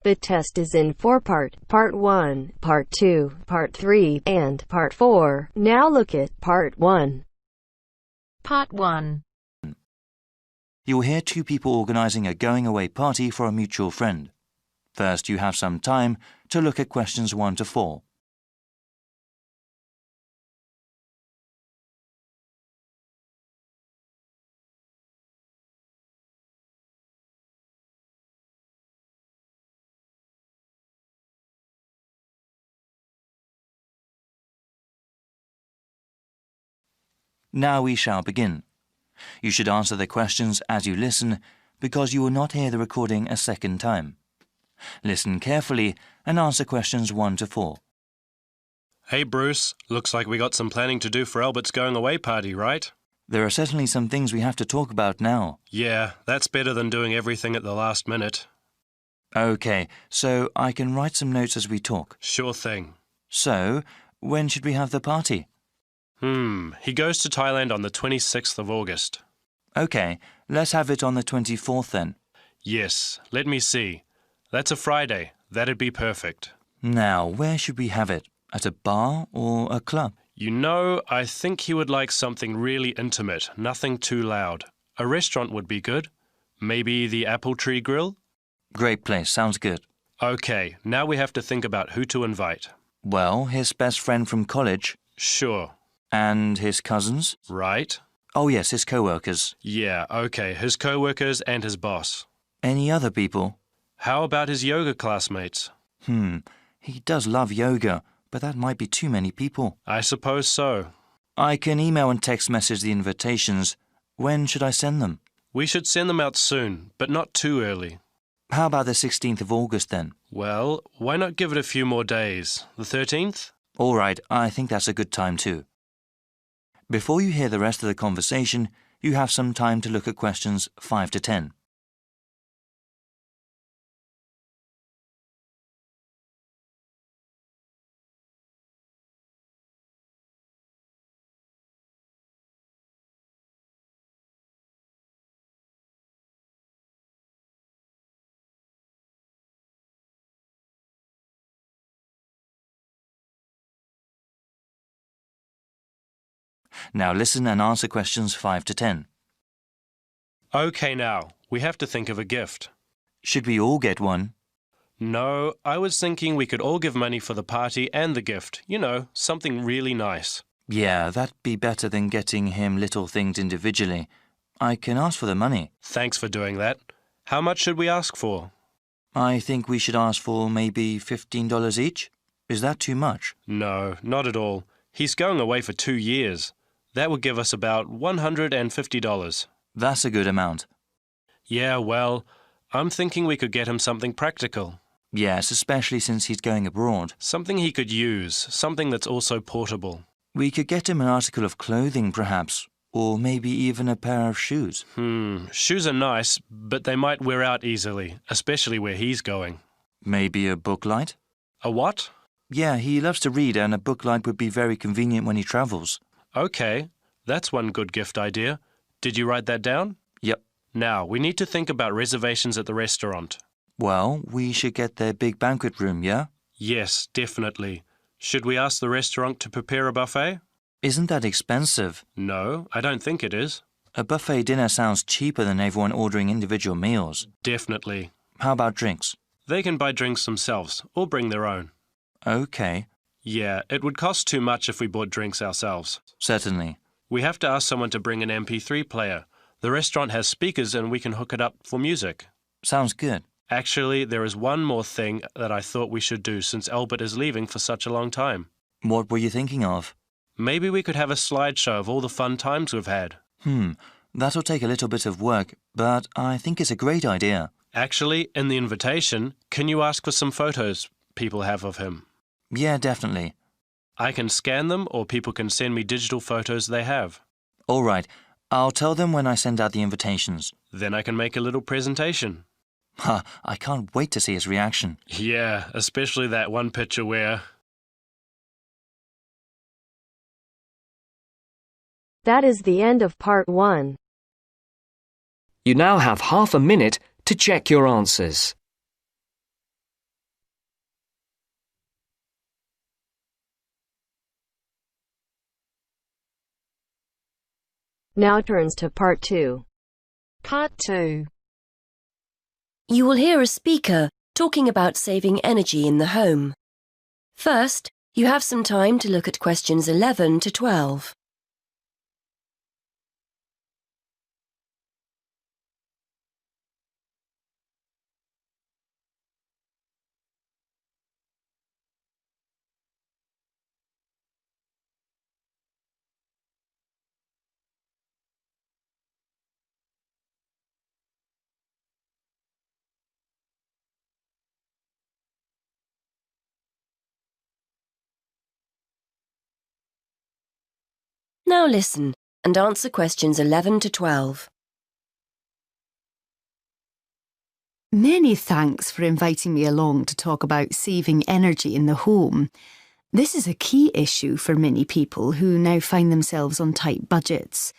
The test is in 4 parts: Part 1, Part 2, Part 3, and Part 4. Now look at Part 1. Part 1. You'll hear two people organising a going-away party for a mutual friend. First, you have some time to look at questions 1 to 4. Now we shall begin. You should answer the questions as you listen, because you will not hear the recording a second time. Listen carefully and answer questions 1 to 4. Hey Bruce, looks like we got some planning to do for Albert's going away party, right? There are certainly some things we have to talk about now. Yeah, that's better than doing everything at the last minute. OK, so I can write some notes as we talk. Sure thing. So, when should we have the party? He goes to Thailand on the 26th of August. OK, let's have it on the 24th then. Yes, let me see. That's a Friday. That'd be perfect. Now, where should we have it? At a bar or a club? You know, I think he would like something really intimate, nothing too loud. A restaurant would be good. Maybe the Apple Tree Grill? Great place, sounds good. OK, now we have to think about who to invite. Well, his best friend from college. Sure. And his cousins? Right. Oh yes, his co-workers. Yeah, OK, his co-workers and his boss. Any other people? How about his yoga classmates? He does love yoga, but that might be too many people. I suppose so. I can email and text message the invitations. When should I send them? We should send them out soon, but not too early. How about the 16th of August then? Well, why not give it a few more days? The 13th? All right, I think that's a good time too. Before you hear the rest of the conversation, you have some time to look at questions 5 to 10. Now listen and answer questions 5 to 10. OK now, we have to think of a gift. Should we all get one? No, I was thinking we could all give money for the party and the gift. You know, something really nice. Yeah, that'd be better than getting him little things individually. I can ask for the money. Thanks for doing that. How much should we ask for? I think we should ask for maybe $15 each. Is that too much? No, not at all. He's going away for 2 years. That would give us about $150. That's a good amount. Yeah, well, I'm thinking we could get him something practical. Yes, especially since he's going abroad. Something he could use, something that's also portable. We could get him an article of clothing, perhaps, or maybe even a pair of shoes. Shoes are nice, but they might wear out easily, especially where he's going. Maybe a book light? A what? Yeah, he loves to read, and a book light would be very convenient when he travels. OK, that's one good gift idea. Did you write that down? Yep. Now, we need to think about reservations at the restaurant. Well, we should get their big banquet room, yeah? Yes, definitely. Should we ask the restaurant to prepare a buffet? Isn't that expensive? No, I don't think it is. A buffet dinner sounds cheaper than everyone ordering individual meals. Definitely. How about drinks? They can buy drinks themselves, or bring their own. OK. Yeah, it would cost too much if we bought drinks ourselves. Certainly. We have to ask someone to bring an MP3 player. The restaurant has speakers and we can hook it up for music. Sounds good. Actually, there is one more thing that I thought we should do since Albert is leaving for such a long time. What were you thinking of? Maybe we could have a slideshow of all the fun times we've had. That'll take a little bit of work, but I think it's a great idea. Actually, in the invitation, can you ask for some photos people have of him? Yeah, definitely. I can scan them or people can send me digital photos they have. All right. I'll tell them when I send out the invitations. Then I can make a little presentation. I can't wait to see his reaction. Yeah, especially that one picture where... That is the end of Part 1. You now have half a minute to check your answers. Now turns to Part 2. Part 2. You will hear a speaker talking about saving energy in the home. First, you have some time to look at questions 11 to 12. Now listen and answer questions 11 to 12. Many thanks for inviting me along to talk about saving energy in the home. This is a key issue for many people who now find themselves on tight budgets.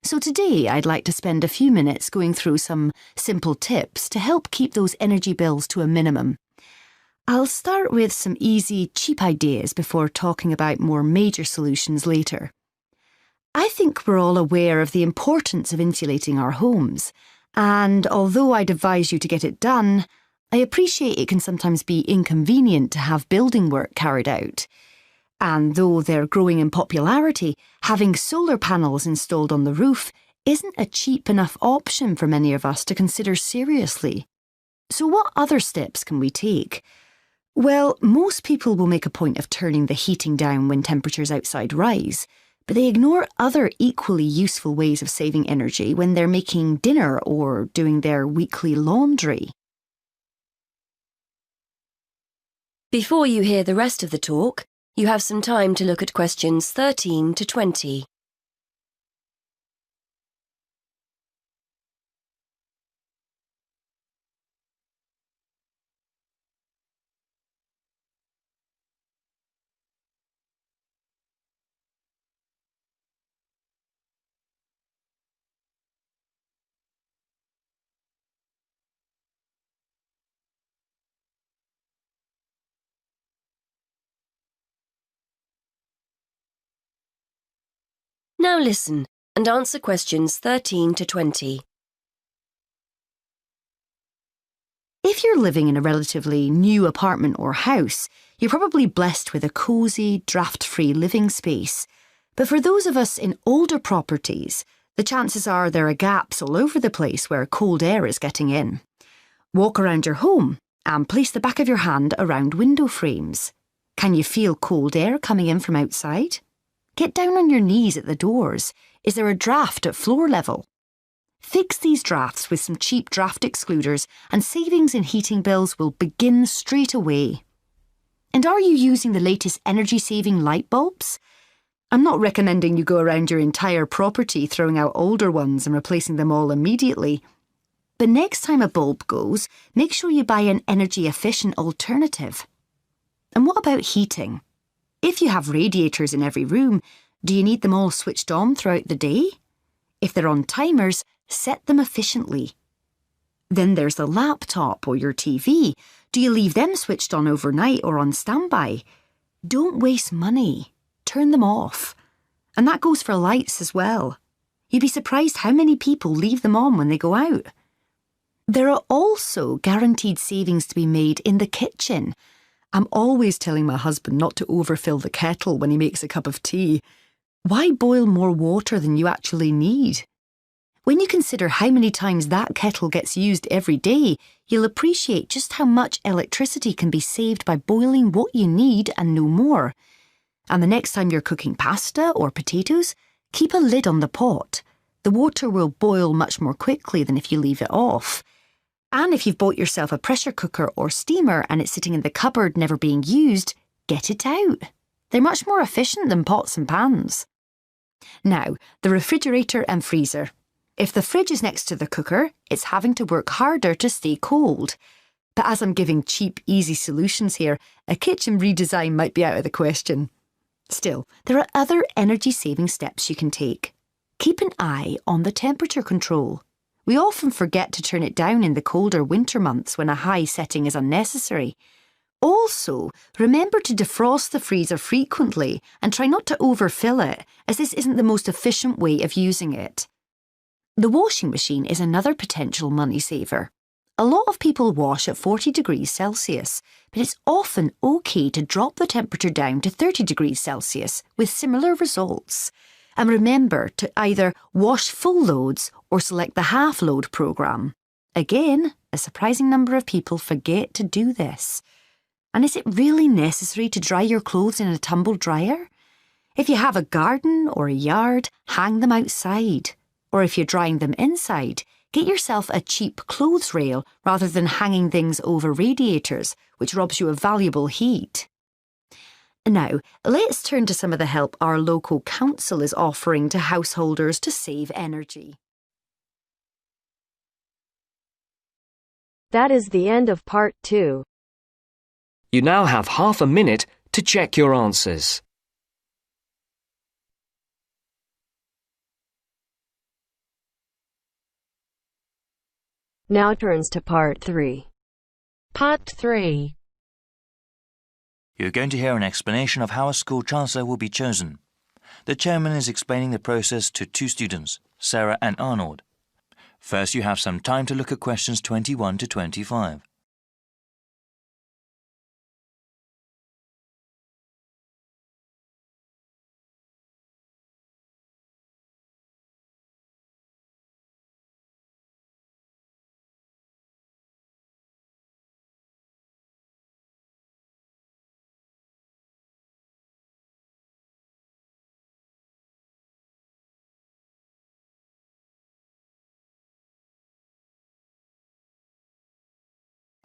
So today I'd like to spend a few minutes going through some simple tips to help keep those energy bills to a minimum. I'll start with some easy, cheap ideas before talking about more major solutions later. I think we're all aware of the importance of insulating our homes, and although I'd advise you to get it done, I appreciate it can sometimes be inconvenient to have building work carried out. And though they're growing in popularity, having solar panels installed on the roof isn't a cheap enough option for many of us to consider seriously. So what other steps can we take? Well, most people will make a point of turning the heating down when temperatures outside rise, but they ignore other equally useful ways of saving energy when they're making dinner or doing their weekly laundry. Before you hear the rest of the talk, you have some time to look at questions 13 to 20. Now listen and answer questions 13 to 20. If you're living in a relatively new apartment or house, you're probably blessed with a cosy, draft-free living space. But for those of us in older properties, the chances are there are gaps all over the place where cold air is getting in. Walk around your home and place the back of your hand around window frames. Can you feel cold air coming in from outside? Get down on your knees at the doors. Is there a draft at floor level? Fix these drafts with some cheap draft excluders and savings in heating bills will begin straight away. And are you using the latest energy-saving light bulbs? I'm not recommending you go around your entire property throwing out older ones and replacing them all immediately. But next time a bulb goes, make sure you buy an energy-efficient alternative. And what about heating? If you have radiators in every room, do you need them all switched on throughout the day? If they're on timers, set them efficiently. Then there's the laptop or your TV. Do you leave them switched on overnight or on standby? Don't waste money. Turn them off. And that goes for lights as well. You'd be surprised how many people leave them on when they go out. There are also guaranteed savings to be made in the kitchen. I'm always telling my husband not to overfill the kettle when he makes a cup of tea. Why boil more water than you actually need? When you consider how many times that kettle gets used every day, you'll appreciate just how much electricity can be saved by boiling what you need and no more. And the next time you're cooking pasta or potatoes, keep a lid on the pot. The water will boil much more quickly than if you leave it off. And if you've bought yourself a pressure cooker or steamer and it's sitting in the cupboard never being used, get it out. They're much more efficient than pots and pans. Now, the refrigerator and freezer. If the fridge is next to the cooker, it's having to work harder to stay cold. But as I'm giving cheap, easy solutions here, a kitchen redesign might be out of the question. Still, there are other energy-saving steps you can take. Keep an eye on the temperature control. We often forget to turn it down in the colder winter months when a high setting is unnecessary. Also, remember to defrost the freezer frequently and try not to overfill it, as this isn't the most efficient way of using it. The washing machine is another potential money saver. A lot of people wash at 40 degrees Celsius, but it's often okay to drop the temperature down to 30 degrees Celsius with similar results. And remember to either wash full loads or select the half load programme. Again, a surprising number of people forget to do this. And is it really necessary to dry your clothes in a tumble dryer? If you have a garden or a yard, hang them outside. Or if you're drying them inside, get yourself a cheap clothes rail rather than hanging things over radiators, which robs you of valuable heat. Now, let's turn to some of the help our local council is offering to householders to save energy. That is the end of part 2. You now have half a minute to check your answers. Now turns to part 3. Part 3. You're going to hear an explanation of how a school chancellor will be chosen. The chairman is explaining the process to 2 students, Sarah and Arnold. First, you have some time to look at questions 21 to 25.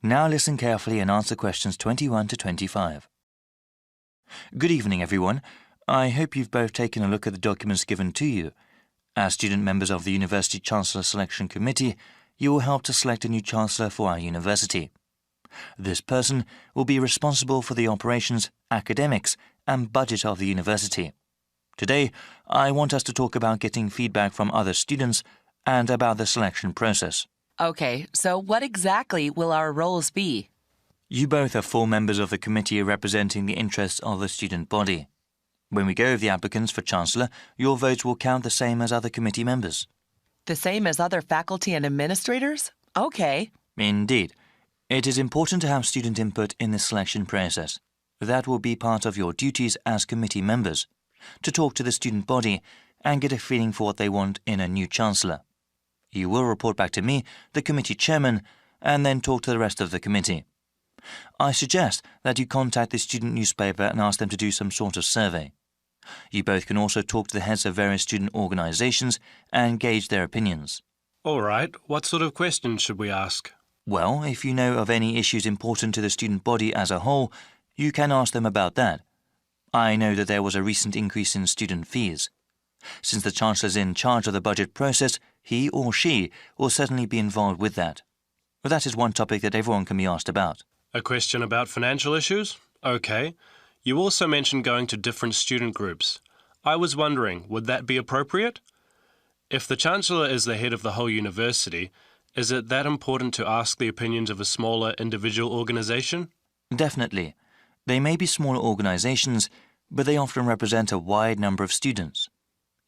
Now listen carefully and answer questions 21 to 25. Good evening, everyone. I hope you've both taken a look at the documents given to you. As student members of the University Chancellor Selection Committee, you will help to select a new Chancellor for our university. This person will be responsible for the operations, academics, and budget of the university. Today, I want us to talk about getting feedback from other students and about the selection process. Okay, so what exactly will our roles be? You both are full members of the committee representing the interests of the student body. When we go over the applicants for Chancellor, your votes will count the same as other committee members. The same as other faculty and administrators? Okay. Indeed. It is important to have student input in the selection process. That will be part of your duties as committee members, to talk to the student body and get a feeling for what they want in a new Chancellor. You will report back to me, the committee chairman, and then talk to the rest of the committee. I suggest that you contact the student newspaper and ask them to do some sort of survey. You both can also talk to the heads of various student organisations and gauge their opinions. All right, what sort of questions should we ask? Well, if you know of any issues important to the student body as a whole, you can ask them about that. I know that there was a recent increase in student fees. Since the Chancellor is in charge of the budget process, he or she will certainly be involved with that. But that is one topic that everyone can be asked about. A question about financial issues? Okay. You also mentioned going to different student groups. I was wondering, would that be appropriate? If the Chancellor is the head of the whole university, is it that important to ask the opinions of a smaller individual organisation? Definitely. They may be smaller organisations, but they often represent a wide number of students.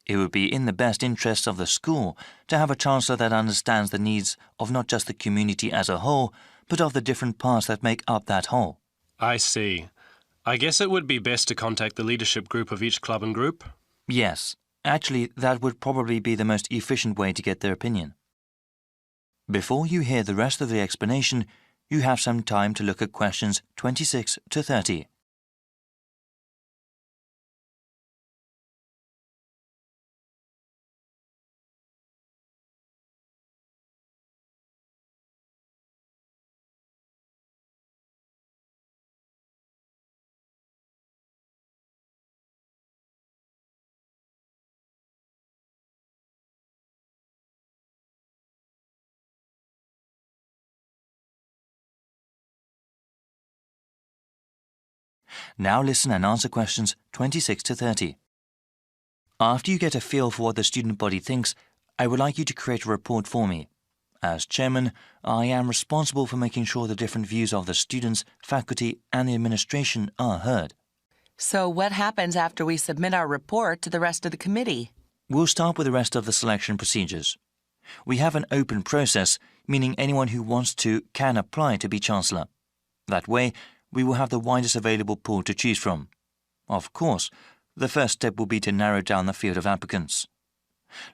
It would be in the best interests of the school to have a Chancellor that understands the needs of not just the community as a whole, but of the different parts that make up that whole. I see. I guess it would be best to contact the leadership group of each club and group? Yes. Actually, that would probably be the most efficient way to get their opinion. Before you hear the rest of the explanation, you have some time to look at questions 26 to 30. Now listen and answer questions 26 to 30. After you get a feel for what the student body thinks, I would like you to create a report for me. As chairman, I am responsible for making sure the different views of the students, faculty, and the administration are heard. So what happens after we submit our report to the rest of the committee? We'll start with the rest of the selection procedures. We have an open process, meaning anyone who wants to can apply to be Chancellor. That way, we will have the widest available pool to choose from. Of course, the first step will be to narrow down the field of applicants.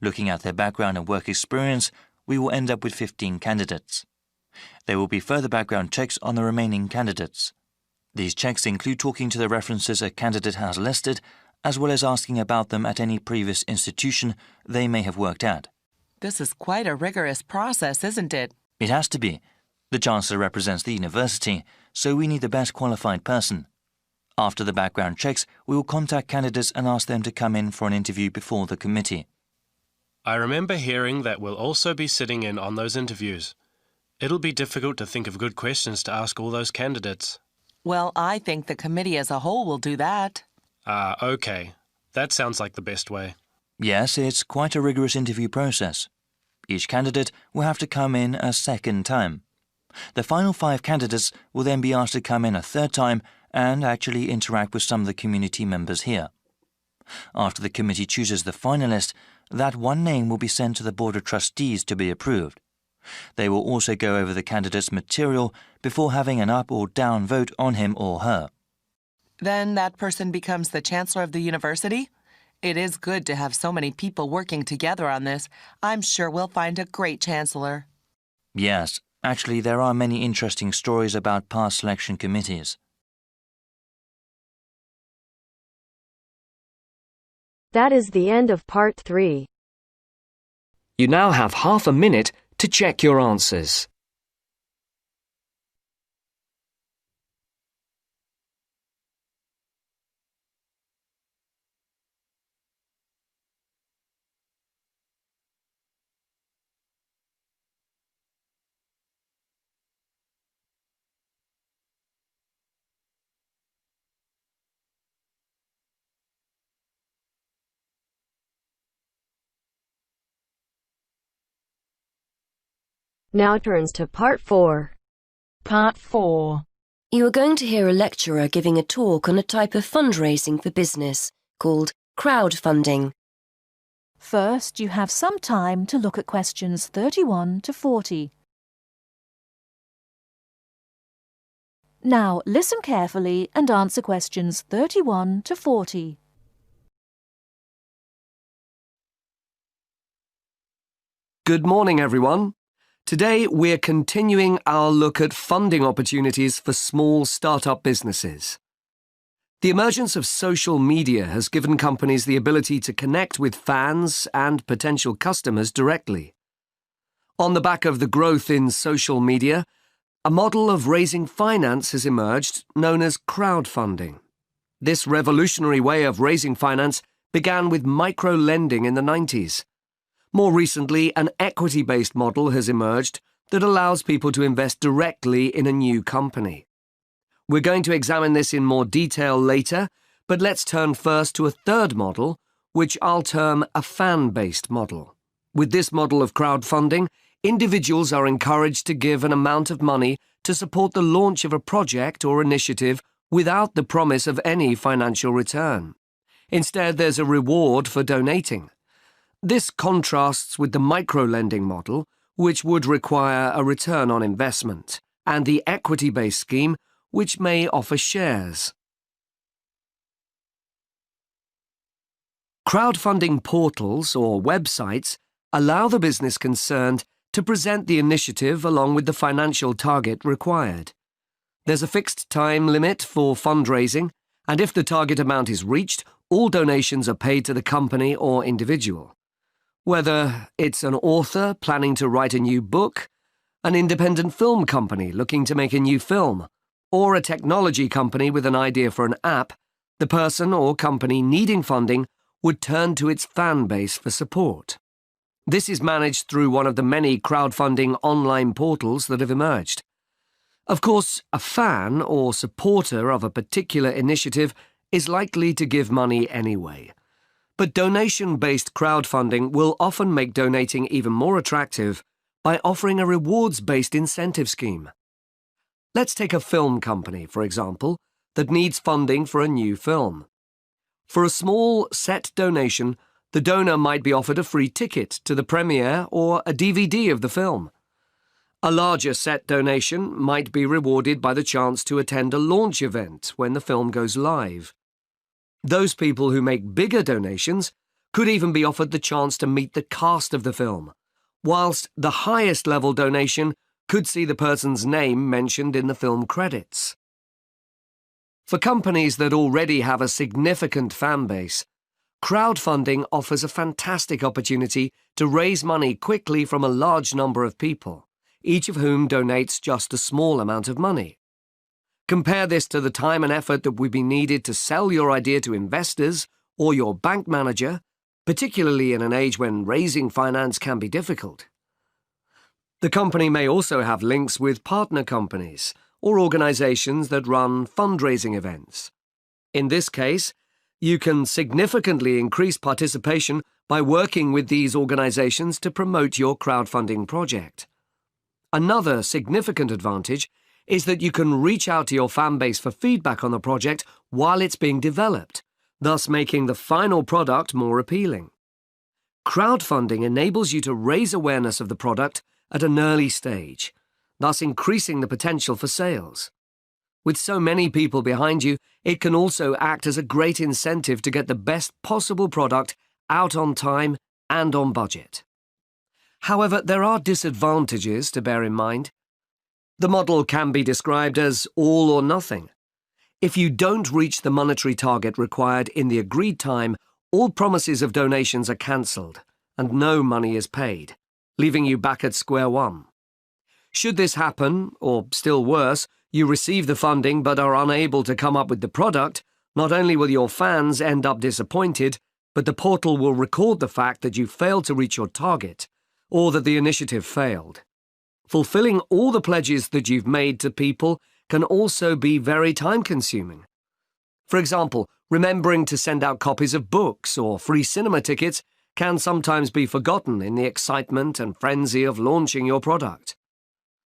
Looking at their background and work experience, we will end up with 15 candidates. There will be further background checks on the remaining candidates. These checks include talking to the references a candidate has listed, as well as asking about them at any previous institution they may have worked at. This is quite a rigorous process, isn't it? It has to be. The Chancellor represents the university, so we need the best qualified person. After the background checks, we will contact candidates and ask them to come in for an interview before the committee. I remember hearing that we'll also be sitting in on those interviews. It'll be difficult to think of good questions to ask all those candidates. Well, I think the committee as a whole will do that. Okay. That sounds like the best way. Yes, it's quite a rigorous interview process. Each candidate will have to come in a second time. The final 5 candidates will then be asked to come in a third time and actually interact with some of the community members here. After the committee chooses the finalist, that one name will be sent to the Board of Trustees to be approved. They will also go over the candidate's material before having an up or down vote on him or her. Then that person becomes the Chancellor of the university? It is good to have so many people working together on this. I'm sure we'll find a great Chancellor. Yes, actually there are many interesting stories about past selection committees. That is the end of part 3. You now have half a minute to check your answers. Now turns to part 4. Part 4. You are going to hear a lecturer giving a talk on a type of fundraising for business called crowdfunding. First, you have some time to look at questions 31 to 40. Now, listen carefully and answer questions 31 to 40. Good morning, everyone. Today, we're continuing our look at funding opportunities for small startup businesses. The emergence of social media has given companies the ability to connect with fans and potential customers directly. On the back of the growth in social media, a model of raising finance has emerged known as crowdfunding. This revolutionary way of raising finance began with micro-lending in the 90s. More recently, an equity-based model has emerged that allows people to invest directly in a new company. We're going to examine this in more detail later, but let's turn first to a third model, which I'll term a fan-based model. With this model of crowdfunding, individuals are encouraged to give an amount of money to support the launch of a project or initiative without the promise of any financial return. Instead, there's a reward for donating. This contrasts with the micro-lending model, which would require a return on investment, and the equity-based scheme, which may offer shares. Crowdfunding portals or websites allow the business concerned to present the initiative along with the financial target required. There's a fixed time limit for fundraising, and if the target amount is reached, all donations are paid to the company or individual. Whether it's an author planning to write a new book, an independent film company looking to make a new film, or a technology company with an idea for an app, the person or company needing funding would turn to its fan base for support. This is managed through one of the many crowdfunding online portals that have emerged. Of course, a fan or supporter of a particular initiative is likely to give money anyway. But donation-based crowdfunding will often make donating even more attractive by offering a rewards-based incentive scheme. Let's take a film company, for example, that needs funding for a new film. For a small set donation, the donor might be offered a free ticket to the premiere or a DVD of the film. A larger set donation might be rewarded by the chance to attend a launch event when the film goes live. Those people who make bigger donations could even be offered the chance to meet the cast of the film, whilst the highest level donation could see the person's name mentioned in the film credits. For companies that already have a significant fan base, crowdfunding offers a fantastic opportunity to raise money quickly from a large number of people, each of whom donates just a small amount of money. Compare this to the time and effort that would be needed to sell your idea to investors or your bank manager, particularly in an age when raising finance can be difficult. The company may also have links with partner companies or organizations that run fundraising events. In this case, you can significantly increase participation by working with these organizations to promote your crowdfunding project. Another significant advantage is that you can reach out to your fan base for feedback on the project while it's being developed, thus making the final product more appealing. Crowdfunding enables you to raise awareness of the product at an early stage, thus increasing the potential for sales. With so many people behind you, it can also act as a great incentive to get the best possible product out on time and on budget. However, there are disadvantages to bear in mind. The model can be described as all or nothing. If you don't reach the monetary target required in the agreed time, all promises of donations are cancelled and no money is paid, leaving you back at square one. Should this happen, or still worse, you receive the funding but are unable to come up with the product, not only will your fans end up disappointed, but the portal will record the fact that you failed to reach your target, or that the initiative failed. Fulfilling all the pledges that you've made to people can also be very time-consuming. For example, remembering to send out copies of books or free cinema tickets can sometimes be forgotten in the excitement and frenzy of launching your product.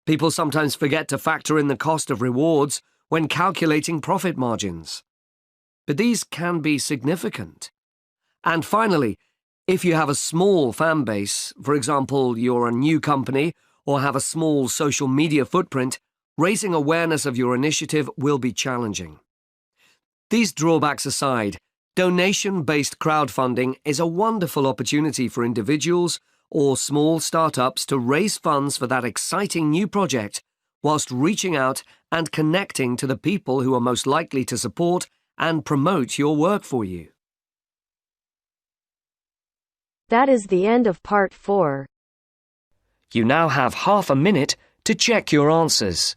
People sometimes forget to factor in the cost of rewards when calculating profit margins. But these can be significant. And finally, if you have a small fan base, for example, you're a new company or have a small social media footprint, raising awareness of your initiative will be challenging. These drawbacks aside, donation-based crowdfunding is a wonderful opportunity for individuals or small startups to raise funds for that exciting new project, whilst reaching out and connecting to the people who are most likely to support and promote your work for you. That is the end of part 4. You now have half a minute to check your answers.